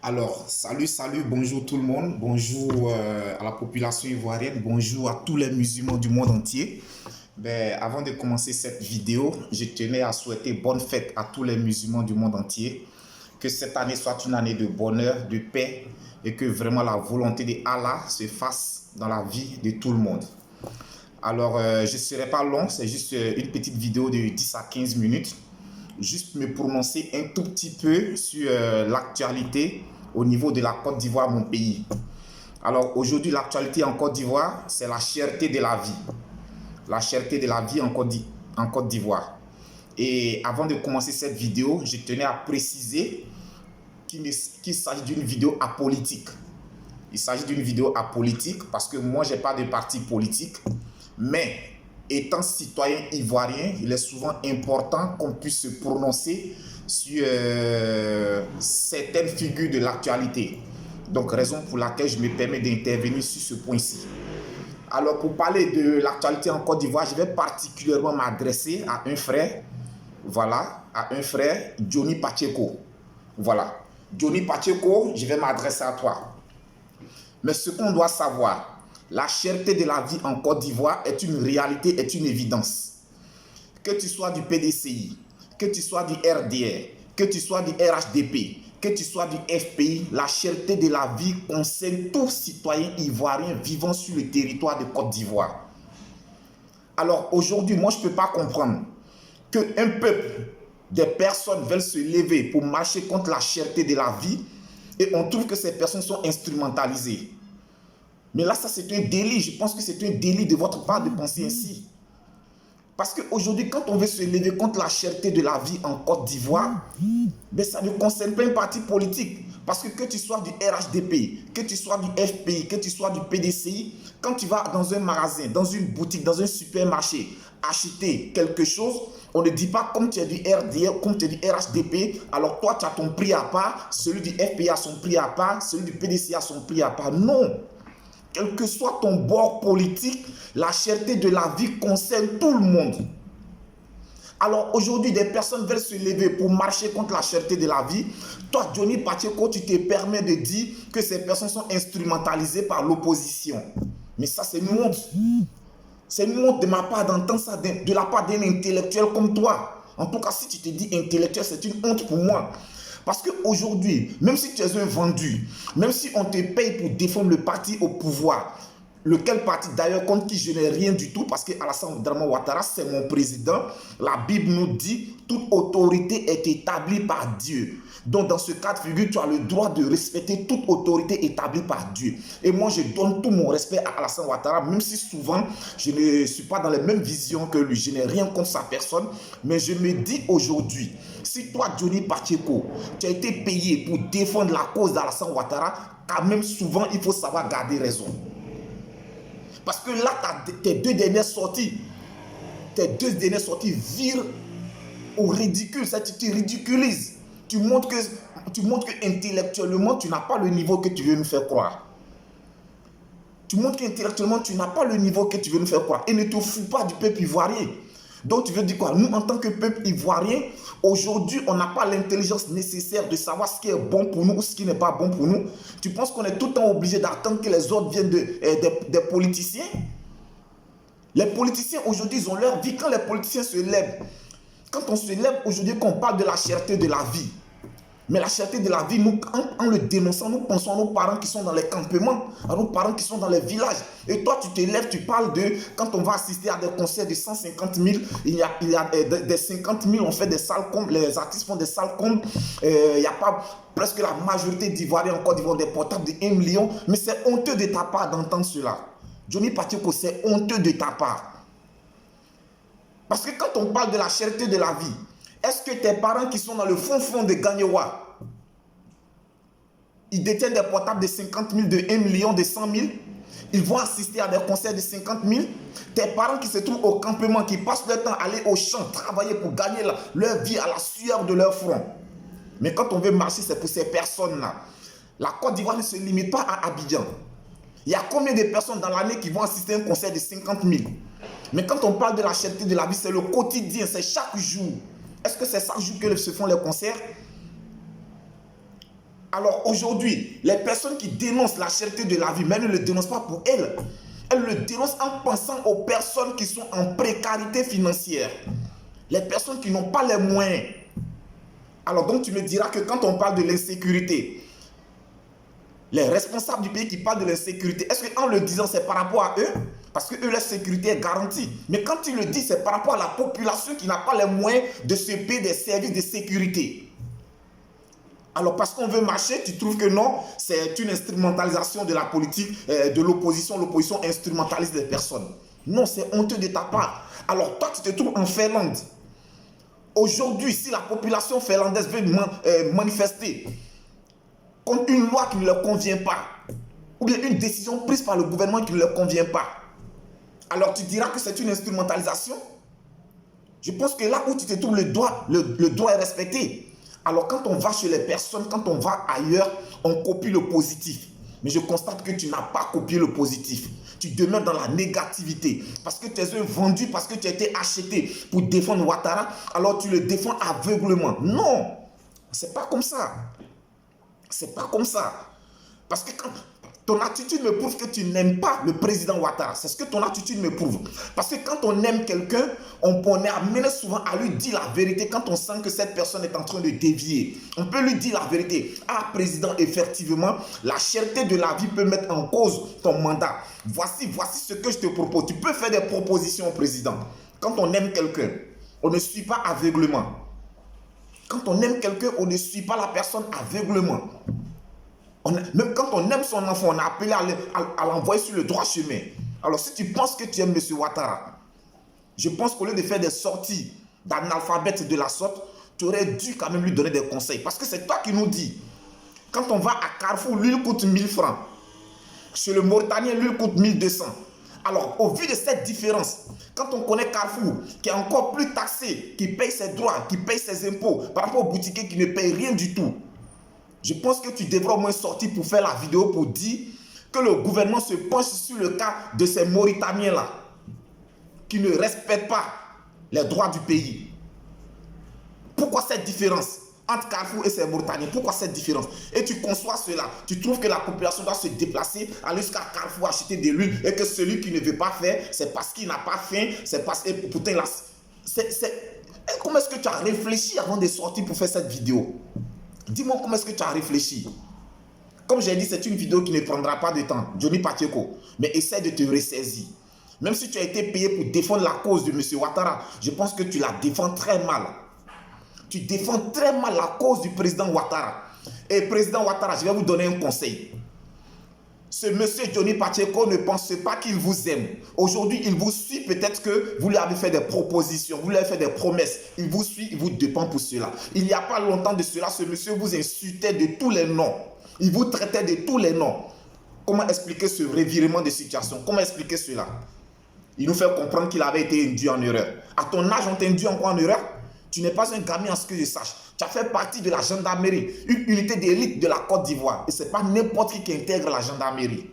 Alors, salut, bonjour tout le monde, bonjour à la population ivoirienne, bonjour à tous les musulmans du monde entier. Avant de commencer cette vidéo, je tenais à souhaiter bonne fête à tous les musulmans du monde entier. Que cette année soit une année de bonheur, de paix et que vraiment la volonté de Allah se fasse dans la vie de tout le monde. Alors, je ne serai pas long, c'est juste une petite vidéo de 10 à 15 minutes. Juste me prononcer un tout petit peu sur l'actualité au niveau de la Côte d'Ivoire, mon pays. Alors aujourd'hui, l'actualité en Côte d'Ivoire, c'est la cherté de la vie. La cherté de la vie en Côte d'Ivoire. Et avant de commencer cette vidéo, je tenais à préciser qu'il s'agit d'une vidéo apolitique. Il s'agit d'une vidéo apolitique parce que moi, je n'ai pas de parti politique. Mais étant citoyen ivoirien, il est souvent important qu'on puisse se prononcer sur certaines figures de l'actualité. Donc, raison pour laquelle je me permets d'intervenir sur ce point-ci. Alors, pour parler de l'actualité en Côte d'Ivoire, je vais particulièrement m'adresser à un frère, voilà, à un frère, Johnny Pacheco. Voilà, Johnny Pacheco, je vais m'adresser à toi. Mais ce qu'on doit savoir, la cherté de la vie en Côte d'Ivoire est une réalité, est une évidence. Que tu sois du PDCI, que tu sois du RDR, que tu sois du RHDP, que tu sois du FPI, la cherté de la vie concerne tous citoyens ivoiriens vivant sur le territoire de Côte d'Ivoire. Alors aujourd'hui, moi je ne peux pas comprendre qu'un peuple, des personnes veulent se lever pour marcher contre la cherté de la vie et on trouve que ces personnes sont instrumentalisées. Mais là, ça c'est un délit. Je pense que c'est un délit de votre part de penser ainsi. Parce qu'aujourd'hui, quand on veut se lever contre la cherté de la vie en Côte d'Ivoire, ça ne concerne pas un parti politique. Parce que tu sois du RHDP, que tu sois du FPI, que tu sois du PDCI, quand tu vas dans un magasin, dans une boutique, dans un supermarché, acheter quelque chose, on ne dit pas comme tu es du RDR, comme tu es du RHDP, alors toi tu as ton prix à part, celui du FPI a son prix à part, celui du PDCI a son prix à part. Non! Quel que soit ton bord politique, la cherté de la vie concerne tout le monde. Alors aujourd'hui, des personnes veulent se lever pour marcher contre la cherté de la vie. Toi, Johnny Pacheco, tu te permets de dire que ces personnes sont instrumentalisées par l'opposition. Mais ça, c'est une honte. C'est une honte de ma part d'entendre ça de la part d'un intellectuel comme toi. En tout cas, si tu te dis intellectuel, c'est une honte pour moi. Parce qu'aujourd'hui, même si tu es un vendu, même si on te paye pour défendre le parti au pouvoir, lequel parti d'ailleurs contre qui je n'ai rien du tout, parce que Alassane Ouattara, c'est mon président, la Bible nous dit toute autorité est établie par Dieu. Donc dans ce cas de figure, tu as le droit de respecter toute autorité établie par Dieu. Et moi, je donne tout mon respect à Alassane Ouattara, même si souvent, je ne suis pas dans les mêmes visions que lui. Je n'ai rien contre sa personne, mais je me dis aujourd'hui, si toi, Johnny Pacheco, tu as été payé pour défendre la cause d'Alassane Ouattara, quand même souvent, il faut savoir garder raison. Parce que là, tes deux dernières sorties virent au ridicule. Tu te ridiculises. Tu montres que intellectuellement, tu n'as pas le niveau que tu veux nous faire croire. Tu montres qu'intellectuellement, tu n'as pas le niveau que tu veux nous faire croire. Et ne te fous pas du peuple ivoirien. Donc tu veux dire quoi? Nous, en tant que peuple ivoirien, aujourd'hui, on n'a pas l'intelligence nécessaire de savoir ce qui est bon pour nous ou ce qui n'est pas bon pour nous. Tu penses qu'on est tout le temps obligé d'attendre que les ordres viennent des politiciens? Les politiciens, aujourd'hui, ils ont leur vie. Quand les politiciens se lèvent, quand on se lève aujourd'hui, qu'on parle de la cherté de la vie, mais la cherté de la vie, nous, en le dénonçant, nous pensons à nos parents qui sont dans les campements, à nos parents qui sont dans les villages. Et toi, tu te lèves, tu parles de... Quand on va assister à des concerts de 150 000, il y a des 50 000, on fait des salles combles, les artistes font des salles combles. Il n'y a pas presque la majorité d'Ivoiriens en Côte d'Ivoire des portables de 1 million. Mais c'est honteux de ta part d'entendre cela. Johnny Pacheco, c'est honteux de ta part. Parce que quand on parle de la cherté de la vie, est-ce que tes parents qui sont dans le fond de Gagnewa, ils détiennent des portables de 50 000, de 1 million, de 100 000, ils vont assister à des concerts de 50 000. Tes parents qui se trouvent au campement, qui passent leur temps à aller au champ, travailler pour gagner leur vie à la sueur de leur front. Mais quand on veut marcher, c'est pour ces personnes-là. La Côte d'Ivoire ne se limite pas à Abidjan. Il y a combien de personnes dans l'année qui vont assister à un concert de 50 000? Mais quand on parle de la cherté de la vie, c'est le quotidien, c'est chaque jour. Est-ce que c'est chaque jour que se font les concerts? Alors aujourd'hui, les personnes qui dénoncent la cherté de la vie, mais elles ne le dénoncent pas pour elles. Elles le dénoncent en pensant aux personnes qui sont en précarité financière. Les personnes qui n'ont pas les moyens. Alors donc tu me diras que quand on parle de l'insécurité, les responsables du pays qui parlent de l'insécurité, est-ce qu'en le disant c'est par rapport à eux? Parce que eux, leur sécurité est garantie. Mais quand tu le dis, c'est par rapport à la population qui n'a pas les moyens de se payer des services de sécurité. Alors parce qu'on veut marcher, tu trouves que non, c'est une instrumentalisation de la politique, de l'opposition. L'opposition instrumentalise les personnes. Non, c'est honteux de ta part. Alors toi, tu te trouves en Finlande. Aujourd'hui, si la population finlandaise veut manifester contre une loi qui ne leur convient pas, ou bien une décision prise par le gouvernement qui ne leur convient pas, alors tu diras que c'est une instrumentalisation? Je pense que là où tu te trouves, le droit est respecté. Alors quand on va chez les personnes, quand on va ailleurs, on copie le positif. Mais je constate que tu n'as pas copié le positif. Tu demeures dans la négativité. Parce que tu es vendu, parce que tu as été acheté pour défendre Ouattara, alors tu le défends aveuglement. Non, c'est pas comme ça. C'est pas comme ça. Parce que quand ton attitude me prouve que tu n'aimes pas le président Ouattara. C'est ce que ton attitude me prouve. Parce que quand on aime quelqu'un, on est amené souvent à lui dire la vérité quand on sent que cette personne est en train de dévier. On peut lui dire la vérité. Ah, président, effectivement, la cherté de la vie peut mettre en cause ton mandat. Voici ce que je te propose. Tu peux faire des propositions au président. Quand on aime quelqu'un, on ne suit pas aveuglement. Quand on aime quelqu'un, on ne suit pas la personne aveuglement. Même quand on aime son enfant, on a appelé à l'envoyer sur le droit chemin. Alors si tu penses que tu aimes M. Ouattara, je pense qu'au lieu de faire des sorties d'analphabète de la sorte, tu aurais dû quand même lui donner des conseils. Parce que c'est toi qui nous dis, quand on va à Carrefour, l'huile coûte 1000 francs. Chez le Mauritanien, l'huile coûte 1200. Alors, au vu de cette différence, quand on connaît Carrefour, qui est encore plus taxé, qui paye ses droits, qui paye ses impôts, par rapport aux boutiquiers qui ne payent rien du tout, je pense que tu devrais au moins sortir pour faire la vidéo pour dire que le gouvernement se penche sur le cas de ces Mauritaniens-là qui ne respectent pas les droits du pays. Pourquoi cette différence entre Carrefour et ces Mauritaniens? Pourquoi cette différence? Et tu conçois cela. Tu trouves que la population doit se déplacer, aller jusqu'à Carrefour acheter de l'huile et que celui qui ne veut pas faire, c'est parce qu'il n'a pas faim, c'est parce que putain là... Comment est-ce que tu as réfléchi avant de sortir pour faire cette vidéo? Dis-moi comment est-ce que tu as réfléchi. Comme j'ai dit, c'est une vidéo qui ne prendra pas de temps. Johnny Pacheco. Mais essaie de te ressaisir. Même si tu as été payé pour défendre la cause de M. Ouattara, je pense que tu la défends très mal. Tu défends très mal la cause du président Ouattara. Et président Ouattara, je vais vous donner un conseil. Ce monsieur Johnny Pacheco ne pense pas qu'il vous aime. Aujourd'hui, il vous suit, peut-être que vous lui avez fait des propositions, vous lui avez fait des promesses. Il vous suit, il vous dépend pour cela. Il n'y a pas longtemps de cela, ce monsieur vous insultait de tous les noms. Il vous traitait de tous les noms. Comment expliquer ce revirement de situation? Comment expliquer cela? Il nous fait comprendre qu'il avait été induit en erreur. À ton âge, on t'induit encore en erreur? Tu n'es pas un gamin en ce que je sache. Tu as fait partie de la gendarmerie, une unité d'élite de la Côte d'Ivoire. Et ce n'est pas n'importe qui intègre la gendarmerie.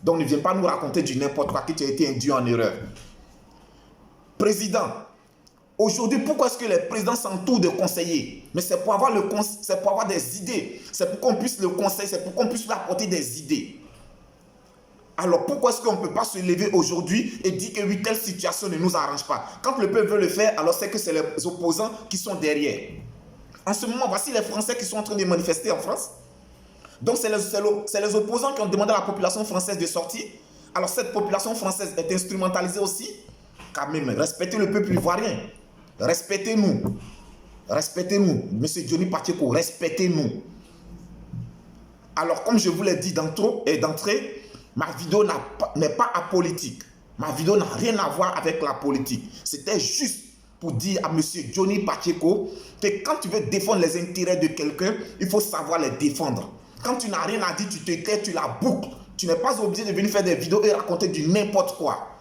Donc ne viens pas nous raconter du n'importe quoi que tu as été induit en erreur. Président, aujourd'hui, pourquoi est-ce que les présidents s'entourent de conseillers? Mais c'est pour avoir des idées. C'est pour qu'on puisse le conseiller, c'est pour qu'on puisse lui apporter des idées. Alors pourquoi est-ce qu'on ne peut pas se lever aujourd'hui et dire que oui, telle situation ne nous arrange pas? Quand le peuple veut le faire, alors c'est que c'est les opposants qui sont derrière. En ce moment, voici les Français qui sont en train de manifester en France. Donc c'est les opposants qui ont demandé à la population française de sortir. Alors cette population française est instrumentalisée aussi. Quand même, respectez le peuple ivoirien. Respectez-nous. Respectez-nous. Monsieur Johnny Pacheco, respectez-nous. Alors comme je vous l'ai dit d'entrée, ma vidéo n'est pas apolitique. Ma vidéo n'a rien à voir avec la politique. C'était juste pour dire à M. Johnny Pacheco que quand tu veux défendre les intérêts de quelqu'un, il faut savoir les défendre. Quand tu n'as rien à dire, tu te tais, tu la boucles. Tu n'es pas obligé de venir faire des vidéos et raconter du n'importe quoi.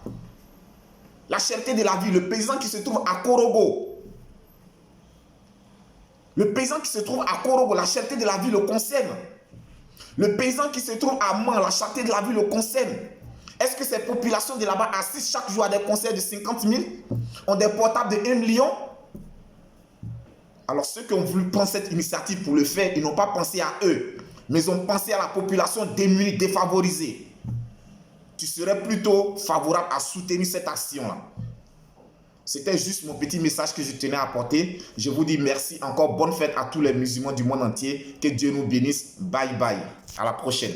La cherté de la vie, le paysan qui se trouve à Korogo. Le paysan qui se trouve à Korogo, la cherté de la vie le concerne. Le paysan qui se trouve à Man, la cherté de la vie le concerne. Est-ce que ces populations de là-bas assistent chaque jour à des concerts de 50 000, ont des portables de 1 million? Alors ceux qui ont voulu prendre cette initiative pour le faire, ils n'ont pas pensé à eux. mais ont pensé à la population démunie, défavorisée, tu serais plutôt favorable à soutenir cette action-là. C'était juste mon petit message que je tenais à apporter. Je vous dis merci encore. Bonne fête à tous les musulmans du monde entier. Que Dieu nous bénisse. Bye bye. À la prochaine.